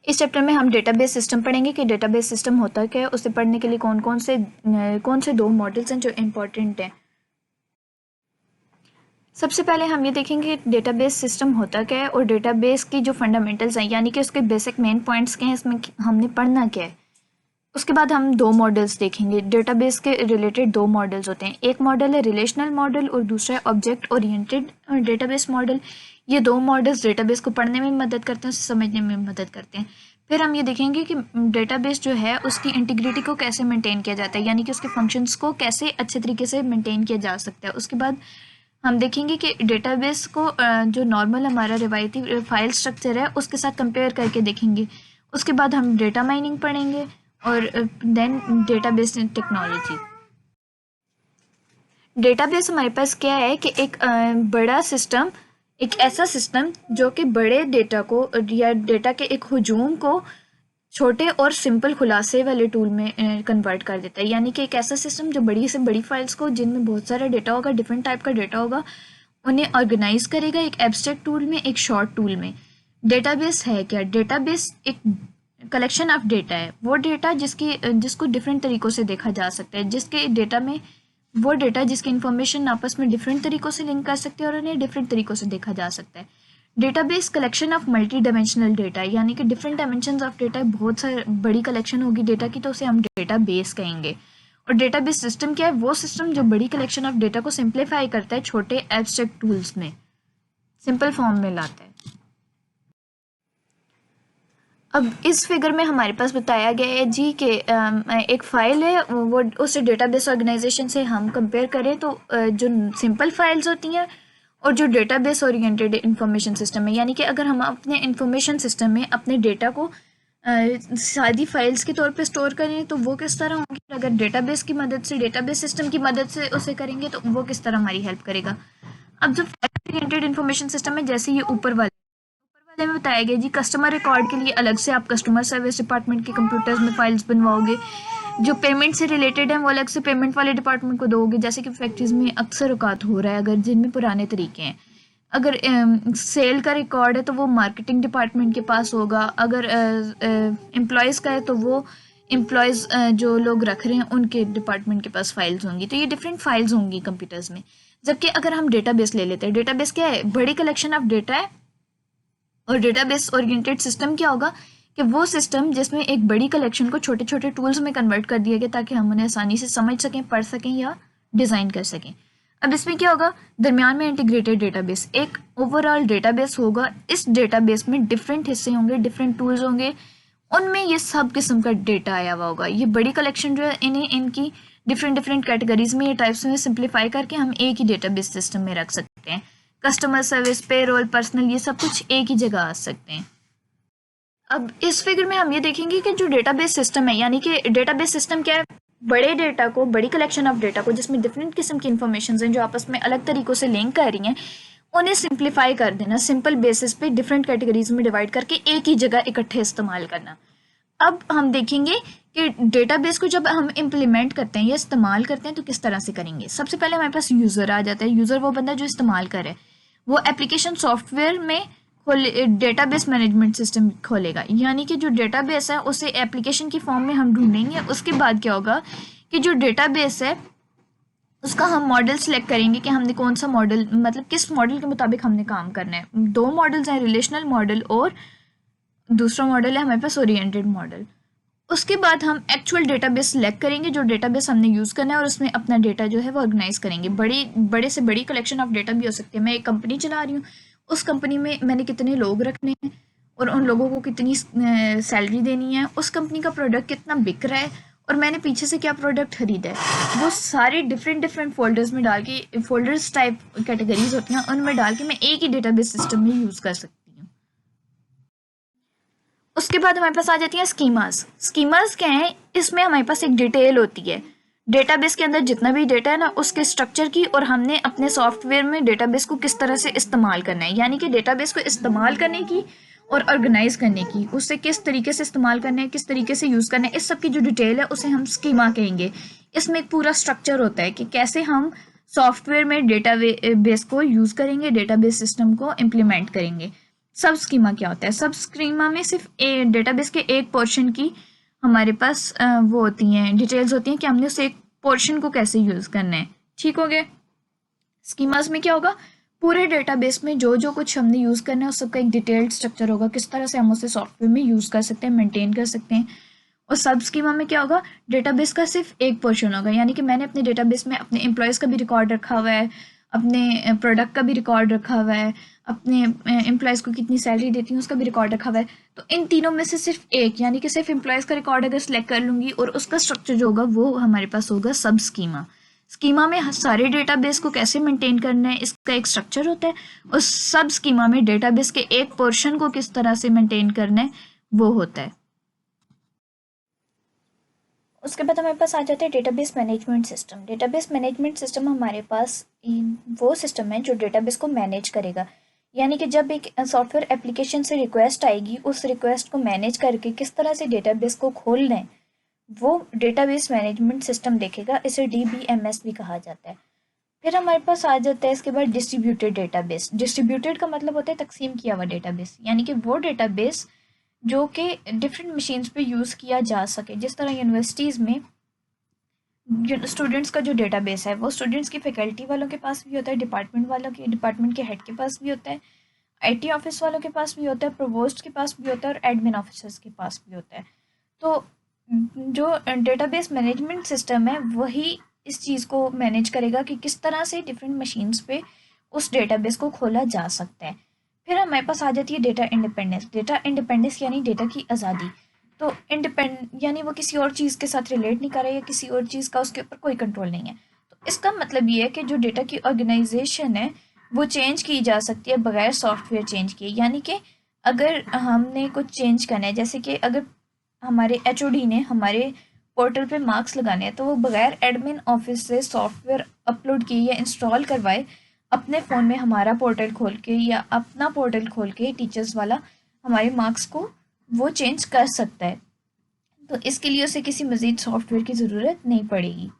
इस चैप्टर में हम डेटाबेस सिस्टम पढ़ेंगे कि डेटाबेस सिस्टम होता क्या है। उसे पढ़ने के लिए कौन से दो मॉडल्स हैं जो इम्पोर्टेंट हैं। सबसे पहले हम ये देखेंगे कि डेटाबेस सिस्टम होता क्या है और डेटाबेस की जो फंडामेंटल्स हैं यानी कि उसके बेसिक मेन पॉइंट्स क्या हैं, इसमें हमने पढ़ना क्या है। उसके बाद हम दो मॉडल्स देखेंगे। डेटाबेस के रिलेटेड दो मॉडल्स होते हैं, एक मॉडल है रिलेशनल मॉडल और दूसरा है ऑब्जेक्ट ओरिएंटेड डेटाबेस मॉडल। ये दो मॉडल्स डेटाबेस को पढ़ने में मदद करते हैं, उसे समझने में मदद करते हैं। फिर हम ये देखेंगे कि डेटाबेस जो है उसकी इंटीग्रिटी को कैसे मेंटेन किया जाता है, यानी कि उसके फंक्शंस को कैसे अच्छे तरीके से मेंटेन किया जा सकता है। उसके बाद हम देखेंगे कि डेटाबेस को जो नॉर्मल हमारा रिवायती फाइल स्ट्रक्चर है उसके साथ कंपेयर करके देखेंगे। उसके बाद हम डेटा माइनिंग पढ़ेंगे और देन डेटाबेस टेक्नोलॉजी। डेटाबेस हमारे पास क्या है कि एक बड़ा सिस्टम, एक ऐसा सिस्टम जो कि बड़े डेटा को या डेटा के एक हुजूम को छोटे और सिंपल खुलासे वाले टूल में कन्वर्ट कर देता है। यानी कि एक ऐसा सिस्टम जो बड़ी से बड़ी फाइल्स को, जिनमें बहुत सारा डेटा होगा, डिफरेंट टाइप का डेटा होगा, उन्हें ऑर्गेनाइज करेगा एक एब्स्ट्रैक्ट टूल में, एक शॉर्ट टूल में। डेटाबेस है क्या? डेटाबेस एक कलेक्शन ऑफ डेटा है, वो डेटा जिसको डिफरेंट तरीक़ों से देखा जा सकता है, जिसके डेटा में वो डेटा जिसकी इन्फॉर्मेशन आपस में डिफरेंट तरीक़ों से लिंक कर सकते हैं और उन्हें डिफरेंट तरीक़ों से देखा जा सकता है। Database collection of multi dimensional data, यानी कि डिफरेंट डायमेंशंस ऑफ डेटा, बहुत सारी बड़ी कलेक्शन होगी डेटा की, तो उसे हम डेटाबेस कहेंगे। और डेटाबेस सिस्टम क्या है? वो सिस्टम जो बड़ी कलेक्शन ऑफ डेटा को सिंप्लीफाई करता है छोटे एब्स्ट्रैक्ट टूल्स में, सिंपल फॉर्म में लाता है। अब इस फिगर में हमारे पास बताया गया है जी कि एक फ़ाइल है, वो उसे डेटाबेस ऑर्गेनाइजेशन से हम कंपेयर करें तो जो सिंपल फाइल्स होती हैं और जो डेटाबेस ओरिएंटेड इंफॉर्मेशन सिस्टम है, यानी कि अगर हम अपने इंफॉर्मेशन सिस्टम में अपने डेटा को सादी फाइल्स के तौर पे स्टोर करें तो वो किस तरह होंगी, अगर डेटाबेस की मदद से, डेटाबेस सिस्टम की मदद से उसे करेंगे तो वो किस तरह हमारी हेल्प करेगा। अब जो फाइल ओरिएंटेड इंफॉर्मेशन सिस्टम है, जैसे ये ऊपर वाले में बताया गया जी, कस्टमर रिकॉर्ड के लिए अलग से आप कस्टमर सर्विस डिपार्टमेंट के कंप्यूटर्स में फाइल्स बनवाओगे, जो पेमेंट से रिलेटेड है वो अलग से पेमेंट वाले डिपार्टमेंट को दोगे, जैसे कि फैक्ट्रीज में अक्सर औकात हो रहा है अगर जिनमें पुराने तरीके हैं। अगर सेल का रिकॉर्ड है तो वो मार्केटिंग डिपार्टमेंट के पास होगा, अगर एम्प्लॉयज़ का है तो वो एम्प्लॉयज़ जो लोग रख रहे हैं उनके डिपार्टमेंट के पास फाइल्स होंगी, तो ये डिफरेंट फाइल्स होंगी कंप्यूटर्स में। जबकि अगर हम डेटाबेस ले लेते हैं, डेटाबेस क्या है? बड़ी कलेक्शन ऑफ डेटा है। और डेटाबेस ओरिएंटेड सिस्टम क्या होगा कि वो सिस्टम जिसमें एक बड़ी कलेक्शन को छोटे छोटे टूल्स में कन्वर्ट कर दिया गया ताकि हम उन्हें आसानी से समझ सकें, पढ़ सकें या डिज़ाइन कर सकें। अब इसमें क्या होगा? दरमियान में इंटीग्रेटेड डेटाबेस, एक ओवरऑल डेटाबेस होगा। इस डेटाबेस में डिफरेंट हिस्से होंगे, डिफरेंट टूल्स होंगे, उनमें ये सब किस्म का डेटा आया हुआ होगा। ये बड़ी कलेक्शन जो है, इन्हें इनकी डिफरेंट डिफरेंट कैटेगरीज में, ये टाइप्स में सिंप्लीफाई करके हम एक ही डेटाबेस सिस्टम में रख सकते हैं। कस्टमर सर्विस, पेरोल, पर्सनल, ये सब कुछ एक ही जगह आ सकते हैं। अब इस फिगर में हम ये देखेंगे कि जो डेटाबेस सिस्टम है, यानी कि डेटाबेस सिस्टम क्या है? बड़े डेटा को, बड़ी कलेक्शन ऑफ डेटा को जिसमें डिफरेंट किस्म की इंफॉर्मेशन हैं जो आपस में अलग तरीक़ों से लिंक कर रही हैं, उन्हें सिंप्लीफाई कर देना, सिंपल बेसिस पे डिफरेंट कैटेगरीज में डिवाइड करके एक ही जगह इकट्ठे इस्तेमाल करना। अब हम देखेंगे कि डेटाबेस को जब हम इम्प्लीमेंट करते हैं या इस्तेमाल करते हैं तो किस तरह से करेंगे। सबसे पहले हमारे पास यूज़र आ जाता है। यूज़र वो बंदा जो इस्तेमाल करे, वो एप्लीकेशन सॉफ्टवेयर में डेटाबेस मैनेजमेंट सिस्टम खोलेगा, यानी कि जो डेटाबेस है उसे एप्लीकेशन की फॉर्म में हम ढूंढेंगे। उसके बाद क्या होगा कि जो डेटाबेस है उसका हम मॉडल सेलेक्ट करेंगे कि हमने कौन सा मॉडल, मतलब किस मॉडल के मुताबिक हमने काम करना है। दो मॉडल्स हैं, रिलेशनल मॉडल और दूसरा मॉडल है हमारे पास ओरिएंटेड मॉडल। उसके बाद हम एक्चुअल डेटाबेस सेलेक्ट करेंगे जो डेटाबेस हमने यूज़ करना है और उसमें अपना डेटा जो है वो ऑर्गेनाइज करेंगे। बड़े से बड़ी कलेक्शन ऑफ डेटा भी हो सकती है। मैं एक कंपनी चला रही हूँ, उस कंपनी में मैंने कितने लोग रखने हैं और उन लोगों को कितनी सैलरी देनी है, उस कंपनी का प्रोडक्ट कितना बिक रहा है और मैंने पीछे से क्या प्रोडक्ट खरीदा है, वो सारे डिफरेंट डिफरेंट फोल्डर्स में डाल के, फोल्डर्स टाइप कैटेगरीज होती हैं, उनमें डाल के मैं एक ही डेटाबेस सिस्टम में यूज़ कर सकती हूँ। उसके बाद हमारे पास आ जाती हैं स्कीमास। स्कीमास क्या है? इसमें हमारे पास एक डिटेल होती है डेटाबेस के अंदर जितना भी डेटा है ना, उसके स्ट्रक्चर की, और हमने अपने सॉफ्टवेयर में डेटाबेस को किस तरह से इस्तेमाल करना है, यानी कि डेटाबेस को इस्तेमाल करने की और ऑर्गेनाइज करने की, उससे किस तरीके से इस्तेमाल करना है, किस तरीके से यूज़ करना है, इस सब की जो डिटेल है उसे हम स्कीमा कहेंगे। इसमें एक पूरा स्ट्रक्चर होता है कि कैसे हम सॉफ्टवेयर में डेटा बेस को यूज़ करेंगे, डेटाबेस सिस्टम को इम्प्लीमेंट करेंगे। सब स्कीमा क्या होता है? सब स्कीमा में सिर्फ डेटाबेस के एक पोर्शन की हमारे पास वो होती हैं, डिटेल्स होती हैं कि हमने उस एक पोर्शन को कैसे यूज़ करना है। ठीक हो गया? स्कीमास में क्या होगा, पूरे डेटाबेस में जो जो कुछ हमने यूज़ करना है उस सबका एक डिटेल्ड स्ट्रक्चर होगा, किस तरह से हम उसे सॉफ्टवेयर में यूज़ कर सकते हैं, मेंटेन कर सकते हैं। और सब स्कीमा में क्या होगा, डेटाबेस का सिर्फ एक पोर्शन होगा, यानी कि मैंने अपने डेटाबेस में अपने एम्प्लॉयज़ का भी रिकॉर्ड रखा हुआ है, अपने प्रोडक्ट का भी रिकॉर्ड रखा हुआ है, अपने एम्प्लॉयज़ को कितनी सैलरी देती हूँ उसका भी रिकॉर्ड रखा हुआ है। तो इन तीनों में से सिर्फ एक, यानी कि सिर्फ एम्प्लॉयज़ का रिकॉर्ड अगर सिलेक्ट कर लूँगी और उसका स्ट्रक्चर जो होगा वो हमारे पास होगा सब स्कीमा। स्कीमा में सारे डेटाबेस को कैसे मेंटेन करना है इसका एक स्ट्रक्चर होता है, और सब स्कीमा में डेटाबेस के एक पोर्शन को किस तरह से मेंटेन करना है वो होता है। उसके बाद हमारे पास आ जाता है database management system. Database management system हमारे पास वो सिस्टम है जो डेटाबेस को मैनेज करेगा, यानी कि जब एक सॉफ्टवेयर एप्लीकेशन से रिक्वेस्ट आएगी, उस रिक्वेस्ट को मैनेज करके किस तरह से डेटाबेस को खोलना है वो डेटाबेस मैनेजमेंट सिस्टम देखेगा। इसे DBMS भी कहा जाता है। फिर हमारे पास आ जाता है इसके बाद डिस्ट्रीब्यूटेड डेटाबेस। डिस्ट्रीब्यूटेड का मतलब होता है तकसीम किया हुआ डेटाबेस, यानी कि वो डेटाबेस जो कि डिफरेंट मशीन्स पे यूज़ किया जा सके। जिस तरह यूनिवर्सिटीज़ में स्टूडेंट्स का जो डेटाबेस है वो स्टूडेंट्स की फैकल्टी वालों के पास भी होता है, डिपार्टमेंट वालों के, डिपार्टमेंट के हेड के पास भी होता है, IT ऑफिस वालों के पास भी होता है, प्रोवोस्ट के पास भी होता है और एडमिन ऑफिसर्स के पास भी होता है। तो जो डेटाबेस मैनेजमेंट सिस्टम है वही इस चीज़ को मैनेज करेगा कि किस तरह से डिफरेंट मशीन्स पे उस डेटाबेस को खोला जा सकता है। फिर हमारे पास आ जाती है डेटा इंडिपेंडेंस। डेटा इंडिपेंडेंस यानी डेटा की आज़ादी। तो इंडिपेंड यानी वो किसी और चीज़ के साथ रिलेट नहीं कर रहा है या किसी और चीज़ का उसके ऊपर कोई कंट्रोल नहीं है। तो इसका मतलब ये है कि जो डेटा की ऑर्गेनाइजेशन है वो चेंज की जा सकती है बगैर सॉफ्टवेयर चेंज किए। यानी कि अगर हमने कुछ चेंज करना है, जैसे कि अगर हमारे HOD ने हमारे पोर्टल पे मार्क्स लगाने हैं तो वो बगैर एडमिन ऑफिस से सॉफ्टवेयर अपलोड किए या इंस्टॉल करवाए अपने फ़ोन में हमारा पोर्टल खोल के या अपना पोर्टल खोल के टीचर्स वाला हमारे मार्क्स को वो चेंज कर सकता है। तो इसके लिए उसे किसी मज़ीद सॉफ्टवेयर की ज़रूरत नहीं पड़ेगी।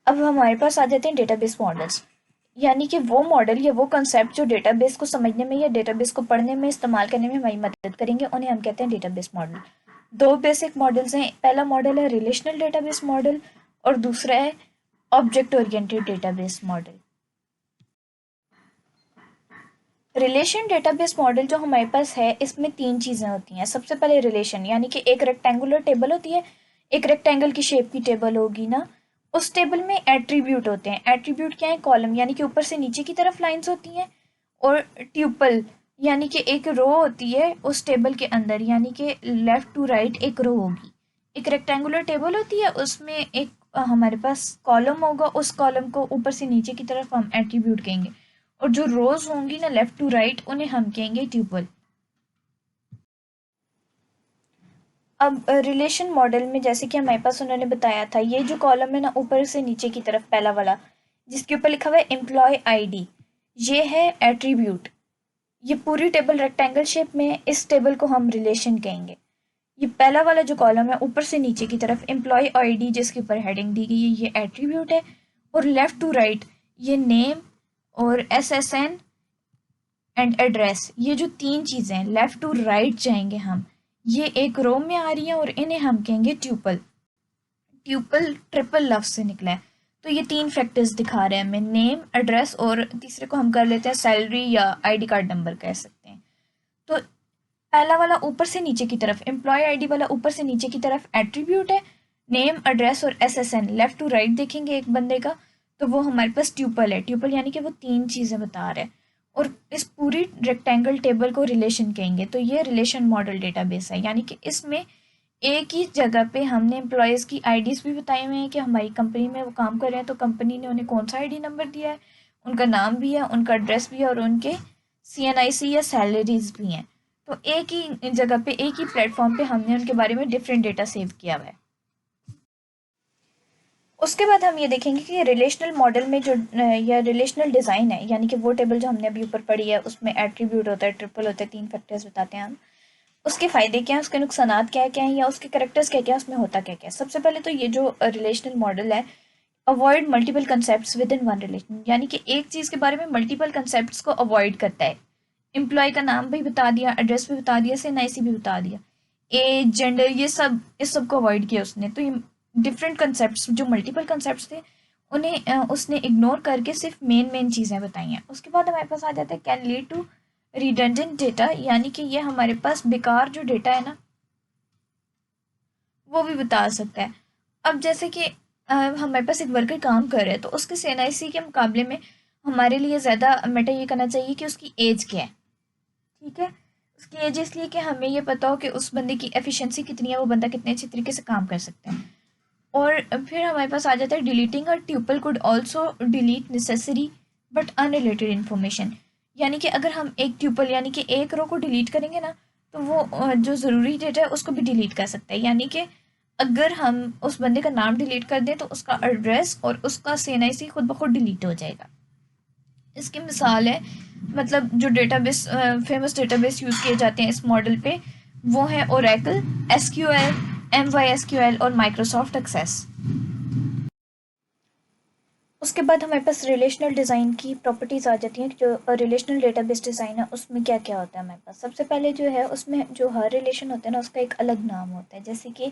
अब हमारे पास आ जाते हैं डेटाबेस मॉडल्स, यानी कि वो मॉडल या वो कंसेप्ट जो डेटाबेस को समझने में या डेटाबेस को पढ़ने में इस्तेमाल करने में हमारी मदद करेंगे, उन्हें हम कहते हैं डेटाबेस मॉडल। दो बेसिक मॉडल्स हैं। पहला मॉडल है रिलेशनल डेटाबेस मॉडल और दूसरा है object oriented database model. Relation database model जो हमारे पास है इसमें तीन चीज़ें होती हैं। सबसे पहले रिलेशन, यानी कि एक रेक्टेंगुलर टेबल होती है, एक रेक्टेंगल की शेप की टेबल होगी ना, उस टेबल में एट्रीब्यूट होते हैं। एट्रीब्यूट क्या है? कॉलम, यानी कि ऊपर से नीचे की तरफ लाइंस होती हैं, और ट्यूपल यानी कि एक रो होती है उस टेबल के अंदर, यानी कि लेफ्ट टू राइट एक रो होगी। एक रेक्टेंगुलर टेबल होती है, उसमें एक हमारे पास कॉलम होगा, उस कॉलम को ऊपर से नीचे की तरफ हम एट्रीब्यूट कहेंगे, और जो रोज होंगी ना लेफ्ट टू राइट उन्हें हम कहेंगे ट्यूपल। अब रिलेशन मॉडल में जैसे कि हमारे पास उन्होंने बताया था, ये जो कॉलम है ना ऊपर से नीचे की तरफ पहला वाला जिसके ऊपर लिखा हुआ है एम्प्लॉय ID, ये है एट्रीब्यूट। ये पूरी टेबल रेक्टेंगल शेप में है, इस टेबल को हम रिलेशन कहेंगे। ये पहला वाला जो कॉलम है ऊपर से नीचे की तरफ एम्प्लॉय ID जिसके ऊपर हेडिंग दी गई है ये एट्रीब्यूट है, और लेफ्ट टू राइट ये नेम और SSN एंड एड्रेस, ये जो तीन चीज़ें हैं लेफ्ट टू राइट जाएंगे हम, ये एक रो में आ रही हैं और इन्हें हम कहेंगे ट्यूपल। ट्यूपल ट्रिपल लफ्ज से निकला है। तो ये तीन फैक्टर्स दिखा रहे हैं हमें, नेम, एड्रेस और तीसरे को हम कर लेते हैं सैलरी या ID कार्ड नंबर कह सकते हैं। तो पहला वाला ऊपर से नीचे की तरफ एम्प्लॉय ID वाला ऊपर से नीचे की तरफ एट्रीब्यूट है, नेम, एड्रेस और SSN लेफ्ट टू राइट देखेंगे एक बंदे का तो वो हमारे पास ट्यूपल है। ट्यूपल यानी कि वो तीन चीज़ें बता रहे हैं, और इस पूरी रेक्टेंगल टेबल को रिलेशन कहेंगे। तो ये रिलेशन मॉडल डेटाबेस है, यानी कि इसमें एक ही जगह पे हमने एम्प्लॉयज़ की IDs भी बताए हुए हैं कि हमारी कंपनी में वो काम कर रहे हैं, तो कंपनी ने उन्हें कौन सा ID नंबर दिया है, उनका नाम भी है, उनका एड्रेस भी है और उनके CNIC या सैलरीज भी हैं। तो एक ही जगह पे एक ही प्लेटफॉर्म पे हमने उनके बारे में डिफरेंट डेटा सेव किया हुआ है। उसके बाद हम ये देखेंगे कि रिलेशनल मॉडल में जो या रिलेशनल डिज़ाइन है, यानी कि वो टेबल जो हमने अभी ऊपर पढ़ी है उसमें एट्रीब्यूट होता है, ट्रिपल होता है, तीन फैक्टर्स बताते हैं हम, उसके फ़ायदे क्या हैं, उसके नुकसानात क्या क्या हैं, या उसके करेक्टर्स क्या क्या हैं, उसमें होता क्या क्या है। सबसे पहले तो ये जो रिलेशनल मॉडल है avoid multiple concept with in one relation, यानी कि एक चीज़ के बारे में मल्टीपल कंसेप्ट को अवॉइड करता है। एम्प्लॉय का नाम भी बता दिया, एड्रेस भी बता दिया, एनआईसी भी बता दिया, एज, जेंडर, ये सब, इस सब को अवॉइड किया उसने। तो ये डिफरेंट कंसेप्ट जो मल्टीपल कंसेप्ट थे उन्हें उसने इग्नोर करके सिर्फ मेन मेन चीज़ें बताई हैं। उसके बाद हमारे पास आ जाता है can lead to redundant data, यानी कि ये हमारे पास बेकार जो डेटा है ना वो भी बता सकता है। अब जैसे कि हमारे पास एक वर्कर काम कर रहा है तो उसके सीएनआईसी के मुकाबले में हमारे लिए ज़्यादा मैटर ये करना चाहिए कि उसकी एज क्या है। ठीक है, उसकी एज इसलिए कि हमें ये पता हो कि उस बंदे की एफिशिएंसी कितनी है, वो बंदा कितने अच्छे तरीके से काम कर सकता है। और फिर हमारे पास आ जाता है deleting a tuple could also delete necessary but unrelated information, यानी कि अगर हम एक ट्यूपल यानी कि एक रो को डिलीट करेंगे ना तो वो जो ज़रूरी डेटा है उसको भी डिलीट कर सकता है। यानी कि अगर हम उस बंदे का नाम डिलीट कर दें तो उसका एड्रेस और उसका सीएनआईसी खुद ब खुद डिलीट हो जाएगा। इसकी मिसाल है, मतलब जो डेटाबेस फेमस डेटाबेस यूज़ किए जाते हैं इस मॉडल पे वो है ओरेकल, एसक्यूएल, MySQL और माइक्रोसॉफ्ट एक्सेस। उसके बाद हमारे पास रिलेशनल डिज़ाइन की प्रॉपर्टीज़ आ जाती हैं। जो रिलेशनल डेटाबेस डिज़ाइन है उसमें क्या क्या होता है हमारे पास। सबसे पहले जो है उसमें जो हर रिलेशन होता है ना उसका एक अलग नाम होता है। जैसे कि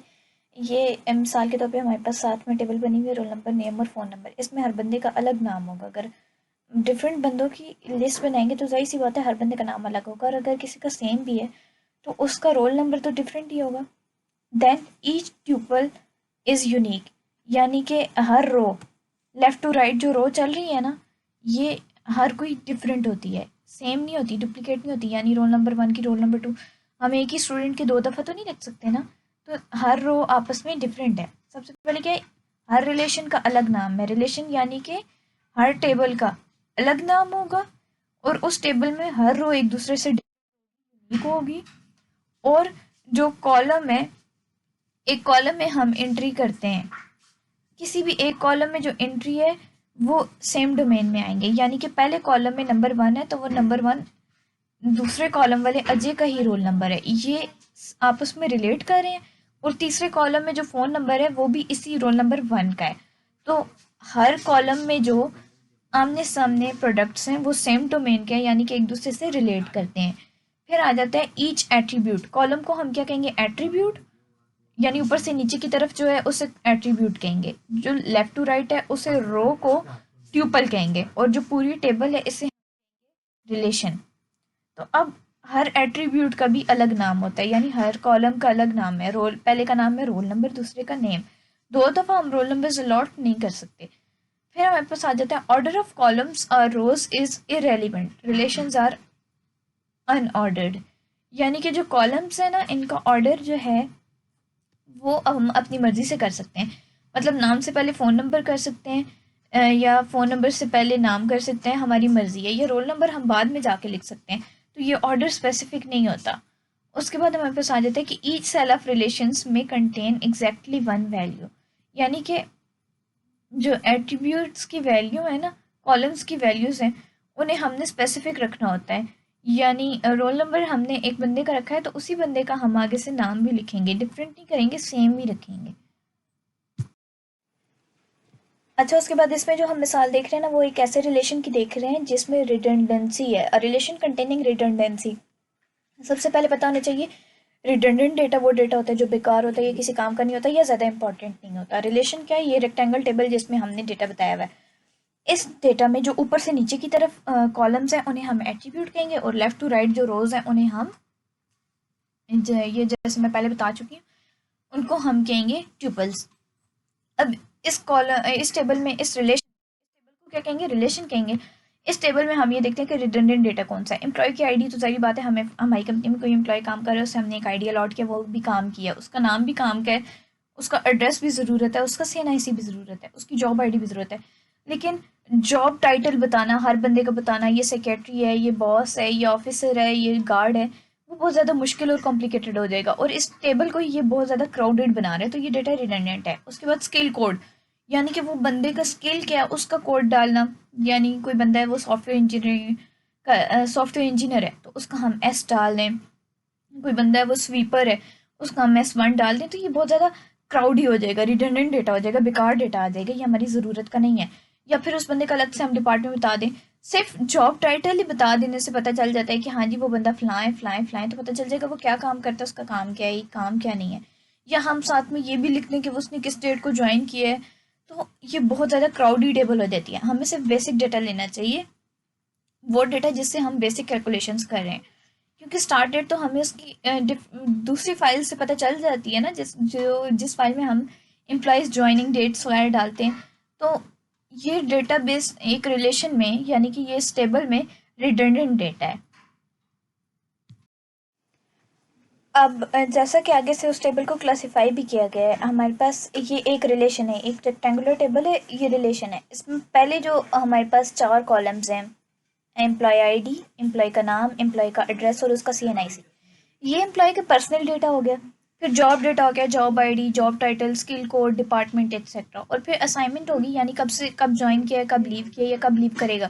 ये मिसाल के तौर पे हमारे पास साथ में टेबल बनी हुई है, रोल नंबर, नेम और फ़ोन नंबर, इसमें हर बंदे का अलग नाम होगा। अगर डिफरेंट बंदों की लिस्ट बनाएंगे तो ज़ाहिर सी बात है हर बंदे का नाम अलग होगा, और अगर किसी का सेम भी है तो उसका रोल नंबर तो डिफरेंट ही होगा। Then each tuple is unique, यानी कि हर रो लेफ़्ट टू राइट जो रो चल रही है ना ये हर कोई डिफरेंट होती है, सेम नहीं होती, डुप्लीकेट नहीं होती। यानी रोल नंबर 1 की रोल नंबर 2 हम एक ही स्टूडेंट के 2 दफ़ा तो नहीं रख सकते ना, तो हर रो आपस में डिफरेंट है। सबसे पहले क्या है, हर रिलेशन का अलग नाम है। रिलेशन यानी कि हर टेबल का अलग नाम होगा और उस टेबल में हर रो एक दूसरे से यूनिक होगी। और जो कॉलम है, एक कॉलम में हम एंट्री करते हैं, किसी भी एक कॉलम में जो एंट्री है वो सेम डोमेन में आएंगे। यानी कि पहले कॉलम में नंबर 1 है तो वो नंबर 1 दूसरे कॉलम वाले अजय का ही रोल नंबर है, ये आपस में रिलेट कर रहे हैं। और तीसरे कॉलम में जो फ़ोन नंबर है वो भी इसी रोल नंबर 1 का है। तो हर कॉलम में जो आमने सामने प्रोडक्ट्स हैं वो सेम डोमेन के हैं, यानी कि एक दूसरे से रिलेट करते हैं। फिर आ जाता है ईच एट्रीब्यूट। कॉलम को हम क्या कहेंगे, एट्रीब्यूट, यानी ऊपर से नीचे की तरफ जो है उसे एट्रीब्यूट कहेंगे। जो लेफ्ट टू राइट है उसे रो को ट्यूपल कहेंगे, और जो पूरी टेबल है इसे रिलेशन। तो अब हर एट्रीब्यूट का भी अलग नाम होता है, यानी हर कॉलम का अलग नाम है। रोल पहले का नाम है रोल नंबर, दूसरे का नेम। 2 दफ़ा हम रोल नंबर अलॉट नहीं कर सकते। फिर हमारे पास आ जाता है ऑर्डर ऑफ कॉलम्स और rows is irrelevant, relations are unordered, यानी कि जो कॉलम्स है ना इनका ऑर्डर जो है वो हम अपनी मर्जी से कर सकते हैं। मतलब नाम से पहले फ़ोन नंबर कर सकते हैं, या फ़ोन नंबर से पहले नाम कर सकते हैं, हमारी मर्ज़ी है। ये रोल नंबर हम बाद में जाके लिख सकते हैं, तो ये ऑर्डर स्पेसिफिक नहीं होता। उसके बाद हमारे पास आ जाता है कि ईच सेल ऑफ रिलेशंस में कंटेन एग्जैक्टली वन वैल्यू, यानी कि जो एट्रीब्यूट्स की वैल्यू है ना, कॉलम्स की वैल्यूज़ हैं, उन्हें हमने स्पेसिफिक रखना होता है। यानी रोल नंबर हमने एक बंदे का रखा है तो उसी बंदे का हम आगे से नाम भी लिखेंगे, डिफरेंट नहीं करेंगे, सेम ही रखेंगे। अच्छा, उसके बाद इसमें जो हम मिसाल देख रहे हैं ना वो एक ऐसे रिलेशन की देख रहे हैं जिसमें रिडंडेंसी है, अ रिलेशन कंटेनिंग रिडंडेंसी। सबसे पहले पता होना चाहिए रिडंडेंट डेटा वो डेटा होता है जो बेकार होता है, ये किसी काम का नहीं होता या ज़्यादा इंपॉर्टेंट नहीं होता। रिलेशन क्या है, ये रेक्टेंगल टेबल जिसमें हमने डेटा बताया हुआ है, इस डेटा में जो ऊपर से नीचे की तरफ कॉलम्स हैं उन्हें हम एट्रीब्यूट कहेंगे, और लेफ्ट टू राइट जो रोज हैं उन्हें हम ये जैसे मैं पहले बता चुकी हूँ उनको हम कहेंगे ट्यूपल्स। अब इस टेबल में इस रिलेशन टेबल को क्या कहेंगे, रिलेशन कहेंगे। इस टेबल में हम ये देखते हैं कि रिडंडेंट डेटा कौन सा है। एम्प्लॉय की आईडी, तो सारी बात है, हमें हमारी कंपनी में कोई एम्प्लॉय काम कर रहा है उससे हमने एक आईडी अलॉट किया, वो भी काम किया, उसका नाम भी काम का है, उसका एड्रेस भी ज़रूरत है, उसका सीएनआईसी भी ज़रूरत है, उसकी जॉब आईडी भी ज़रूरत है। लेकिन जॉब टाइटल बताना, हर बंदे का बताना, ये सेक्रेटरी है, ये बॉस है, ये ऑफिसर है, ये गार्ड है, वो बहुत ज़्यादा मुश्किल और कॉम्प्लिकेटेड हो जाएगा, और इस टेबल को ये बहुत ज़्यादा क्राउडेड बना रहे हैं, तो ये डेटा रिडंडेंट है। उसके बाद स्किल कोड, यानी कि वो बंदे का स्किल क्या है उसका कोड डालना। यानी कोई बंदा है वो सॉफ्टवेयर इंजीनियर है तो उसका हम एस डाल दें, कोई बंदा है वो स्वीपर है उसका हम S1 डाल दें, तो ये बहुत ज़्यादा क्राउडी हो जाएगा, रिडंडेंट डेटा हो जाएगा, बेकार डेटा आ जाएगा, ये हमारी ज़रूरत का नहीं है। या फिर उस बंदे का अलग से हम डिपार्टमेंट बता दें, सिर्फ जॉब टाइटल ही बता देने से पता चल जाता है कि हाँ जी वो बंदा फ़लाँ फ़लाँ फ़लाँ, तो पता चल जाएगा वो क्या काम करता है, उसका काम क्या है, काम क्या नहीं है। या हम साथ में ये भी लिख लें कि वो उसने किस डेट को ज्वाइन किया है, तो ये बहुत ज़्यादा क्राउडी टेबल हो जाती है। हमें सिर्फ बेसिक डेटा लेना चाहिए, वो डेटा जिससे हम बेसिक कैलकुलेशंस कर रहे हैं, क्योंकि स्टार्ट डेट तो हमें उसकी दूसरी फाइल से पता चल जाती है ना, जिस फाइल में हम एम्प्लॉयज़ ज्वाइनिंग डेट्स वगैरह डालते हैं। तो ये डेटाबेस एक रिलेशन में, यानी कि ये इस टेबल में रिडंडेंट डेटा है। अब जैसा कि आगे से उस टेबल को क्लासिफाई भी किया गया है, हमारे पास ये एक रिलेशन है, एक रेक्टेंगुलर टेबल है, ये रिलेशन है। इसमें पहले जो हमारे पास 4 कॉलम्स हैं, एम्प्लॉय आईडी, एम्प्लॉय का नाम, एम्प्लॉय का एड्रेस और उसका सीएनआईसी, ये एम्प्लॉय का पर्सनल डेटा हो गया। फिर जॉब डेटा हो गया, job ID, job title, skill code, department etcetera. और फिर असाइनमेंट होगी, यानी कब से कब ज्वाइन किया है, कब लीव किया या कब लीव करेगा।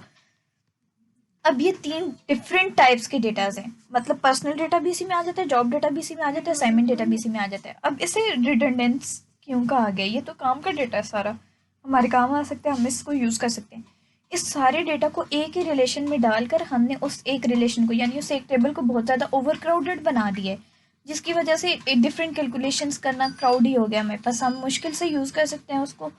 अब ये 3 डिफरेंट टाइप्स के डेटाज हैं, मतलब पर्सनल डेटा भी इसी में आ जाता है, जॉब डेटा भी इसी में आ जाता है, असाइनमेंट डेटा भी इसी में आ जाता है। अब इसे रिडंडेंस क्यों कहा गया? ये तो काम का डेटा है, सारा हमारे काम आ सकता है, हम इसको यूज़ कर सकते हैं। इस सारे डेटा को एक ही रिलेशन में डालकर हमने उस एक रिलेशन को, यानी उस एक टेबल को बहुत ज़्यादा ओवर क्राउडेड बना दिया है, जिसकी वजह से डिफरेंट कैलकुलेशंस करना क्राउडी हो गया हमारे पास, हम मुश्किल से यूज़ कर सकते हैं उसको।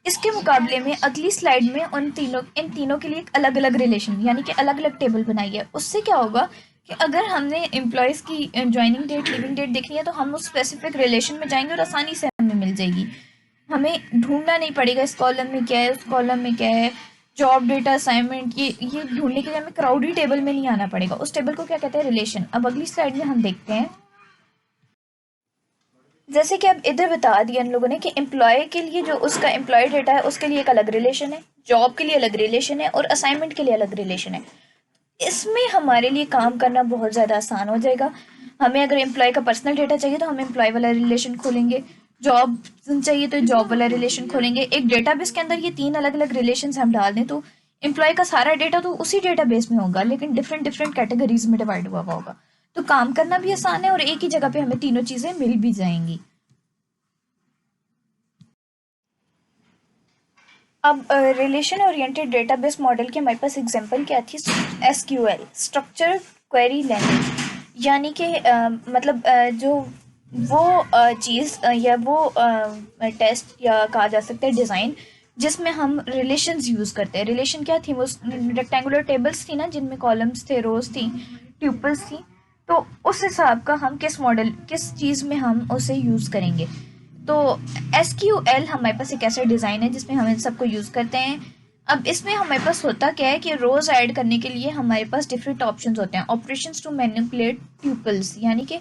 इसके मुकाबले में अगली स्लाइड में इन तीनों के लिए एक अलग अलग रिलेशन, यानी कि अलग अलग टेबल बनाई है। उससे क्या होगा कि अगर हमने एम्प्लॉयज़ की ज्वाइनिंग डेट, लिविंग डेट देखनी है, तो हम उस स्पेसिफिक रिलेशन में जाएंगे और आसानी से हमें मिल जाएगी। हमें ढूंढना नहीं पड़ेगा इस कॉलम में क्या है, उस कॉलम में क्या है, जॉब डेटा, असाइनमेंट, ये ढूंढने के लिए हमें क्राउडी टेबल में नहीं आना पड़ेगा। उस टेबल को क्या कहते हैं? रिलेशन। अब अगली स्लाइड में हम देखते हैं, जैसे कि अब इधर बता दिया इन लोगों ने कि एम्प्लॉय के लिए जो उसका एम्प्लॉय डेटा है उसके लिए एक अलग रिलेशन है, जॉब के लिए अलग रिलेशन है और असाइनमेंट के लिए अलग रिलेशन है। इसमें हमारे लिए काम करना बहुत ज़्यादा आसान हो जाएगा। हमें अगर एम्प्लॉय का पर्सनल डेटा चाहिए तो हम एम्प्लॉय वाला रिलेशन खोलेंगे, जॉब चाहिए तो जॉब वाला रिलेशन खोलेंगे। एक डेटाबेस के अंदर ये 3 अलग अलग रिलेशन हम डाल दें तो एम्प्लॉय का सारा डेटा तो उसी डेटाबेस में होगा, लेकिन डिफरेंट डिफरेंट कैटेगरीज में डिवाइड हुआ होगा, तो काम करना भी आसान है और एक ही जगह पे हमें तीनों चीज़ें मिल भी जाएंगी। अब रिलेशन ओरिएंटेड डेटाबेस मॉडल की हमारे पास एग्जांपल क्या थी? एसक्यूएल, स्ट्रक्चर क्वेरी लैंग्वेज, यानी कि मतलब जो वो चीज़ या वो टेस्ट या कहा जा सकता है डिज़ाइन, जिसमें हम रिलेशंस यूज़ करते हैं। रिलेशन क्या थी? वो रेक्टेंगुलर टेबल्स थी ना, जिनमें कॉलम्स थे, रोज थी, ट्यूपल्स थी। तो उस हिसाब का हम किस चीज़ में हम उसे यूज़ करेंगे। तो एसक्यूएल हमारे पास एक ऐसा डिज़ाइन है जिसमें हम इन सबको यूज़ करते हैं। अब इसमें हमारे पास होता क्या है कि रोज़ ऐड करने के लिए हमारे पास डिफरेंट ऑप्शंस होते हैं। ऑपरेशंस टू मैनिपुलेट ट्यूपल्स, यानी कि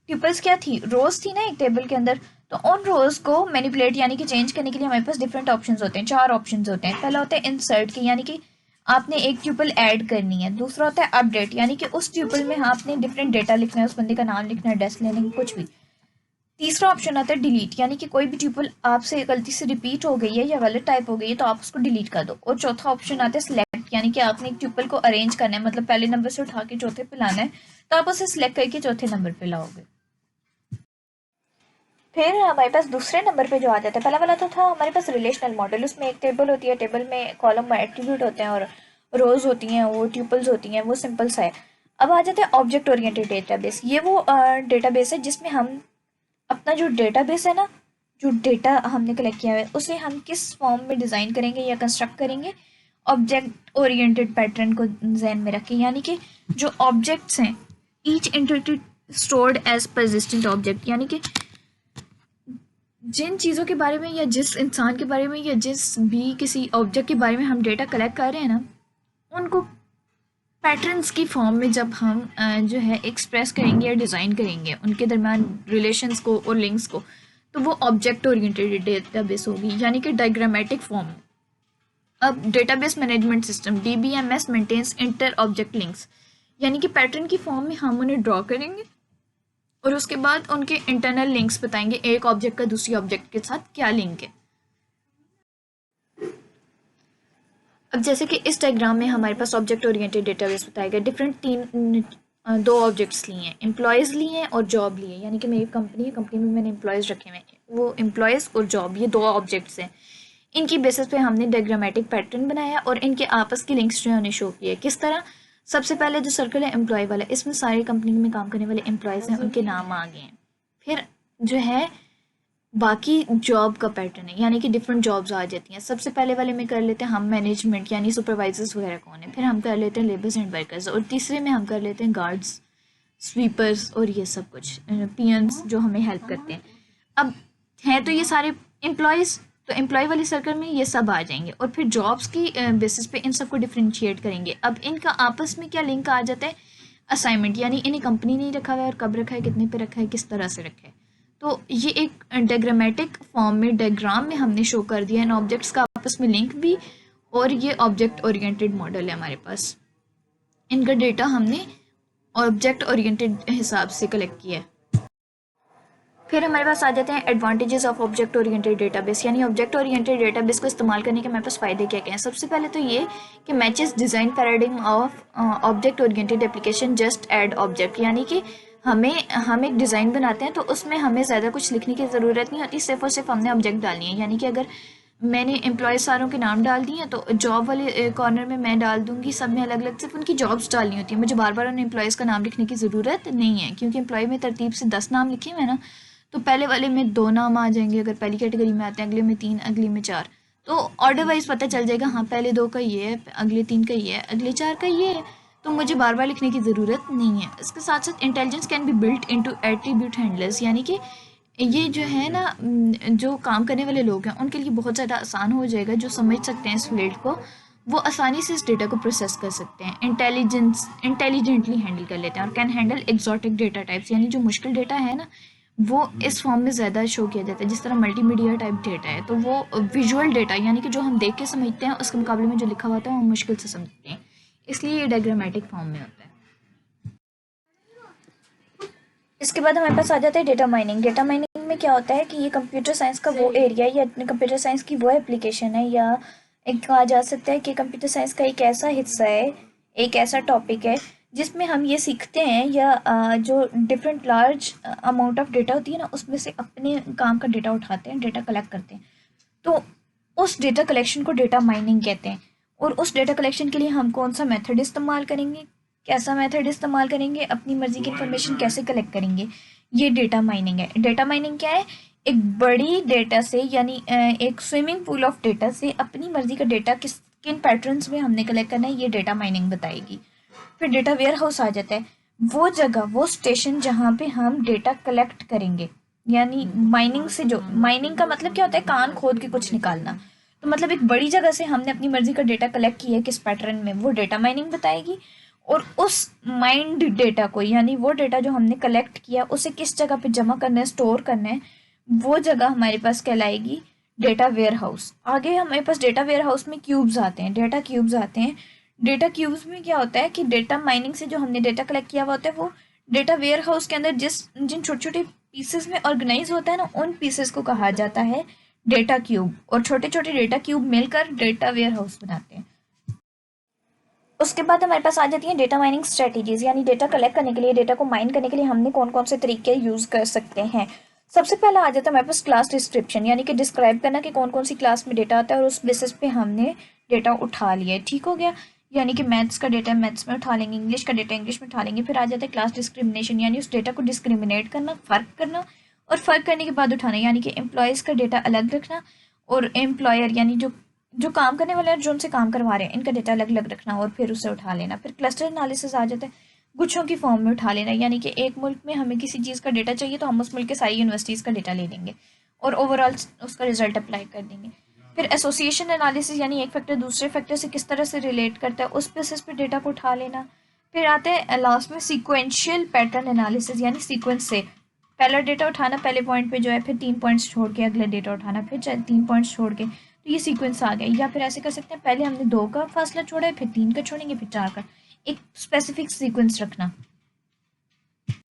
ट्यूपल्स क्या थी? रोज़ थी ना एक टेबल के अंदर, तो उन रोज़ को मैनिपुलेट यानी कि चेंज करने के लिए हमारे पास डिफरेंट ऑप्शंस होते हैं। 4 ऑप्शंस होते हैं। पहला होता है इंसर्ट की, यानी कि आपने एक ट्यूपल ऐड करनी है। दूसरा होता है अपडेट, यानी कि उस ट्यूपल में आपने डिफरेंट डेटा लिखना है, उस बंदे का नाम लिखना है, एड्रेस लेना है, कुछ भी। तीसरा ऑप्शन आता है डिलीट, यानी कि कोई भी ट्यूपल आपसे गलती से रिपीट हो गई है या गलत टाइप हो गई है तो आप उसको डिलीट कर दो। और चौथा ऑप्शन आता है सिलेक्ट, यानी कि आपने एक ट्यूपल को अरेंज करना है, मतलब पहले नंबर से उठा के चौथे पे लाना है, तो आप उसे सिलेक्ट करके चौथे नंबर पे लाओगे। फिर हमारे पास दूसरे नंबर पे जो आ जाता है, पहला वाला तो था हमारे पास रिलेशनल मॉडल, उसमें एक टेबल होती है, टेबल में कॉलम एट्रीब्यूट होते हैं और रोज होती हैं, वो ट्यूपल्स होती हैं, वो सिंपल सा है। अब आ जाता है ऑब्जेक्ट ओरिएंटेड डेटाबेस। ये वो डेटाबेस है जिसमें हम अपना जो डेटाबेस है ना, जो डेटा हमने कलेक्ट किया है उसे हम किस फॉर्म में डिज़ाइन करेंगे या कंस्ट्रक्ट करेंगे, ऑब्जेक्ट ओरिएंटेड पैटर्न को जहन में रखें, यानी कि जो ऑब्जेक्ट्स हैं, each entity stored as persistent object, यानी कि जिन चीज़ों के बारे में या जिस इंसान के बारे में या जिस भी किसी ऑब्जेक्ट के बारे में हम डेटा कलेक्ट कर रहे हैं ना, उनको पैटर्न्स की फॉर्म में जब हम जो है एक्सप्रेस करेंगे या डिज़ाइन करेंगे उनके दरमियान रिलेशंस को और लिंक्स को, तो वो ऑब्जेक्ट ओरिएंटेड डेटाबेस होगी, यानी कि डायग्रामेटिक फॉर्म। अब database management system DBMS maintains inter object links, यानी कि पैटर्न की फॉर्म में हम उन्हें ड्रॉ करेंगे और उसके बाद उनके इंटरनल लिंक्स बताएंगे, एक ऑब्जेक्ट का दूसरी ऑब्जेक्ट के साथ क्या लिंक है। अब जैसे कि इस डायग्राम में हमारे पास ऑब्जेक्ट ओरिएंटेड डेटाबेस बताया गया, डिफरेंट दो ऑब्जेक्ट्स लिए हैं, एम्प्लॉयज़ लिए हैं और जॉब लिए हैं, यानी कि मेरी कंपनी है, कंपनी में मैंने एम्प्लॉयज़ रखे हुए हैं, वो एम्प्लॉयज़ और जॉब, ये दो ऑब्जेक्ट्स हैं। इनकी बेसिस पे हमने डायग्रामेटिक पैटर्न बनाया और इनके आपस के लिंक्स जो है उन्हें शो किया। किस तरह? सबसे पहले जो सर्कल है एम्प्लॉय वाला, इसमें सारी कंपनी में काम करने वाले एम्प्लॉयज़ हैं, उनके नाम आ गए हैं। फिर जो है बाकी जॉब का पैटर्न है, यानी कि डिफरेंट जॉब्स आ जाती हैं। सबसे पहले वाले में कर लेते हैं हम मैनेजमेंट, यानी सुपरवाइजर्स वगैरह कौन है। फिर हम कर लेते हैं लेबर्स एंड वर्कर्स, और तीसरे में हम कर लेते हैं गार्ड्स, स्वीपर्स और ये सब कुछ पीएम्स जो हमें हेल्प करते हैं। अब हैं तो ये सारे एम्प्लॉयज़, तो एम्प्लॉय वाली सर्कल में ये सब आ जाएंगे, और फिर जॉब्स की बेसिस पे इन सबको डिफ्रेंशिएट करेंगे। अब इनका आपस में क्या लिंक आ जाता है? असाइनमेंट, यानी इन्हें कंपनी नहीं रखा हुआ है और कब रखा है, कितने पे रखा है, किस तरह से रखा है। तो ये एक डायग्रामेटिक फॉर्म में, डायग्राम में हमने शो कर दिया इन ऑब्जेक्ट्स का आपस में लिंक भी, और ये ऑब्जेक्ट ओरिएंटेड मॉडल है हमारे पास। इनका डेटा हमने ऑब्जेक्ट ओरिएंटेड हिसाब से कलेक्ट किया है। फिर हमारे पास आ जाते हैं advantages of object oriented database, यानी ऑब्जेक्ट ओरिएंटेड डेटाबेस को इस्तेमाल करने के हमारे पास फ़ायदे क्या क्या हैं। सबसे पहले तो ये कि matches design paradigm of object oriented application just add object, यानी कि हम एक डिज़ाइन बनाते हैं तो उसमें हमें ज़्यादा कुछ लिखने की ज़रूरत नहीं होती, सिर्फ और सिर्फ हमने ऑब्जेक्ट डालनी है। यानी कि अगर मैंने एम्प्लॉय सारों के नाम डाल दिए हैं तो जॉब वाले कॉर्नर में मैं डाल दूंगी सब में अलग अलग सिर्फ उनकी जॉब्स डालनी होती है, मुझे बार बार उन एम्प्लॉयज़ का नाम लिखने की ज़रूरत नहीं है, क्योंकि एम्प्लॉय में तरतीब से 10 नाम लिखे हुए हैं ना, तो पहले वाले में 2 नाम आ जाएंगे अगर पहली कैटेगरी में आते हैं, अगले में 3, अगले में 4, तो ऑर्डर वाइज पता चल जाएगा, हाँ पहले 2 का ये है, अगले 3 का ये है, अगले 4 का ये है, तो मुझे बार बार लिखने की ज़रूरत नहीं है। इसके साथ साथ intelligence can be built into attribute handlers, यानी कि ये जो है ना जो काम करने वाले लोग हैं उनके लिए बहुत ज़्यादा आसान हो जाएगा, जो समझ सकते हैं इस फील्ड को, वो आसानी से इस डेटा को प्रोसेस कर सकते हैं, इंटेलिजेंटली हैंडल कर लेते हैं, और can handle exotic data types, यानी जो मुश्किल डेटा है ना वो इस फॉर्म में ज़्यादा शो किया जाता है। जिस तरह मल्टीमीडिया टाइप डेटा है तो वो विजुअल डेटा, यानी कि जो हम देख के समझते हैं उसके मुकाबले में जो लिखा होता है वो मुश्किल से समझते हैं, इसलिए ये डायग्रामेटिक फॉर्म में होता है। इसके बाद हमारे पास आ जाता है डेटा माइनिंग। डेटा माइनिंग में क्या होता है कि ये कंप्यूटर साइंस का वो एरिया या कंप्यूटर साइंस की वो एप्लीकेशन है, या एक कहा जा सकता है कि कंप्यूटर साइंस का एक ऐसा हिस्सा है, एक ऐसा टॉपिक है जिसमें हम ये सीखते हैं, या जो different large amount of data होती है ना उसमें से अपने काम का डेटा उठाते हैं, डेटा कलेक्ट करते हैं, तो उस डेटा कलेक्शन को डेटा माइनिंग कहते हैं। और उस डेटा कलेक्शन के लिए हम कौन सा मेथड इस्तेमाल करेंगे, कैसा मेथड इस्तेमाल करेंगे, अपनी मर्जी की इन्फॉर्मेशन कैसे कलेक्ट करेंगे, ये डेटा माइनिंग है। डेटा माइनिंग क्या है? एक बड़ी डेटा से, यानी एक स्विमिंग पूल ऑफ डेटा से अपनी मर्जी का डेटा किन पैटर्न्स में हमने कलेक्ट करना है, ये डेटा माइनिंग बताएगी। फिर डेटा वेयर हाउस आ जाता है, वो जगह, वो स्टेशन जहाँ पे हम डेटा कलेक्ट करेंगे, यानी माइनिंग से, जो माइनिंग का मतलब क्या होता है, कान खोद के कुछ निकालना, तो मतलब एक बड़ी जगह से हमने अपनी मर्जी का डेटा कलेक्ट किया है किस पैटर्न में, वो डेटा माइनिंग बताएगी। और उस माइंड डेटा को, यानी वो डेटा जो हमने कलेक्ट किया उसे किस जगह पे जमा करना है, स्टोर करना है, वो जगह हमारे पास कहलाएगी डेटा वेयर हाउस। आगे हमारे पास डेटा वेयर हाउस में क्यूब्स आते हैं, डेटा क्यूब्स आते हैं। डेटा क्यूब्स में क्या होता है कि डेटा माइनिंग से जो हमने डेटा कलेक्ट किया हुआ होता है वो डेटा वेयर हाउस के अंदर जिन छोटे छोटे पीसेस में ऑर्गेनाइज होता है ना, उन पीसेस को कहा जाता है डेटा क्यूब, और छोटे छोटे डेटा क्यूब मिलकर डेटा वेयर हाउस बनाते हैं। उसके बाद हमारे पास आ जाती है डेटा माइनिंग स्ट्रेटेजीज, यानी डेटा कलेक्ट करने के लिए, डेटा को माइन करने के लिए हमने कौन कौन से तरीके यूज कर सकते हैं। सबसे पहला आ जाता है हमारे पास क्लास डिस्क्रिप्शन, यानी कि डिस्क्राइब करना कि कौन कौन सी क्लास में डेटा आता है और उस बेसिस पे हमने डेटा उठा लिया है, ठीक हो गया। यानी कि मैथ्स का डेटा मैथ्स में उठा लेंगे, इंग्लिश का डेटा इंग्लिश में उठा लेंगे। फिर आ जाता है क्लास डिस्क्रिमिनेशन, यानी उस डेटा को डिस्क्रिमिनेट करना, फ़र्क करना, और फ़र्क करने के बाद उठाना, यानी कि एम्प्लॉयज़ का डेटा अलग रखना और एम्प्लॉयर यानी जो जो काम करने वाले हैं, जो उनसे काम करवा रहे हैं, इनका डेटा अलग अलग रखना और फिर उसे उठा लेना। फिर क्लस्टर एनालिसिस आ जाता है, गुच्छों की फॉर्म में उठा लेना, यानी कि एक मुल्क में हमें किसी चीज़ का डेटा चाहिए तो हम उस मुल्क के सारी यूनिवर्सिटीज़ का डेटा ले लेंगे और ओवरऑल उसका रिजल्ट अप्लाई कर देंगे। फिर एसोसिएशन एनालिसिस, यानी एक फैक्टर दूसरे फैक्टर से किस तरह से रिलेट करता है, उस बेसिस पे डेटा को उठा लेना। फिर आते हैं लास्ट में सीक्वेंशियल पैटर्न एनालिसिस, यानी सीक्वेंस से पहला डेटा उठाना पहले पॉइंट पे जो है, फिर 3 पॉइंट्स छोड़ के अगला डेटा उठाना, फिर 3 पॉइंट्स छोड़ के, तो ये सीक्वेंस आ गया। या फिर ऐसे कर सकते हैं, पहले हमने 2 का फासला छोड़ा है, फिर 3 का छोड़ेंगे, फिर 4 का, एक स्पेसिफिक सीक्वेंस रखना।